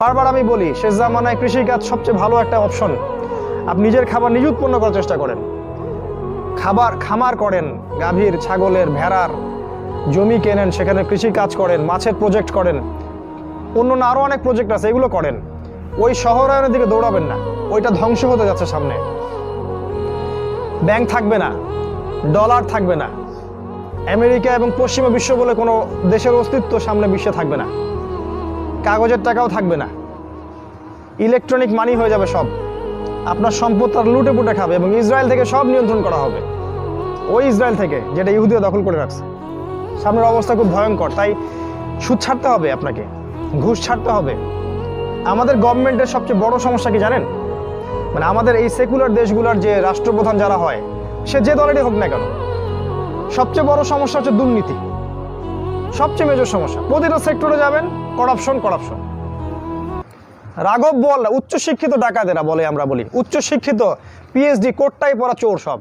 বারবার আমি বলি শেষ জামানায় কৃষিকাজ সবচেয়ে ভালো একটা অপশন। আপনি নিজের খাবার নিজে উৎপন্ন করার চেষ্টা করেন, খামার করেন, গাভীর, ছাগলের, ভেড়ার, জমি কেনেন, সেখানে কৃষি কাজ করেন, মাছের প্রজেক্ট করেন, অন্য আরও অনেক প্রজেক্ট আছে, এগুলো করেন। ওই শহরায়নের দিকে দৌড়াবেন না, ওইটা ধ্বংস হতে যাচ্ছে সামনে। ব্যাংক থাকবে না, ডলার থাকবে না, আমেরিকা এবং পশ্চিমা বিশ্ব বলে কোনো দেশের অস্তিত্ব সামনে বিশ্বে থাকবে না, কাগজের টাকাও থাকবে না, ইলেকট্রনিক মানি হয়ে যাবে সব। আপনার সম্পদ তার লুটে পুটে খাবে এবং ইসরায়েল থেকে সব নিয়ন্ত্রণ করা হবে, ওই ইসরায়েল থেকে যেটা ইহুদিও দখল করে রাখছে। সামনের অবস্থা খুব ভয়ঙ্কর। তাই সুদ ছাড়তে হবে, আপনাকে ঘুষ ছাড়তে হবে। আমাদের গভর্নমেন্টের সবচেয়ে বড় সমস্যা কি জানেন? মানে আমাদের এই সেকুলার দেশগুলোর যে রাষ্ট্রপ্রধান যারা হয়, সে যে দলেরই হোক না কেন, সবচেয়ে বড় সমস্যা হচ্ছে দুর্নীতি। সবচেয়ে মেজর সমস্যা। প্রতিটা সেক্টরে যাবেন, করাপশন। রাঘব বল উচ্চশিক্ষিত ডাকাতেরা বলে, আমরা বলি উচ্চশিক্ষিত, পিএইচডি, কোটটাই পড়া চোর সব।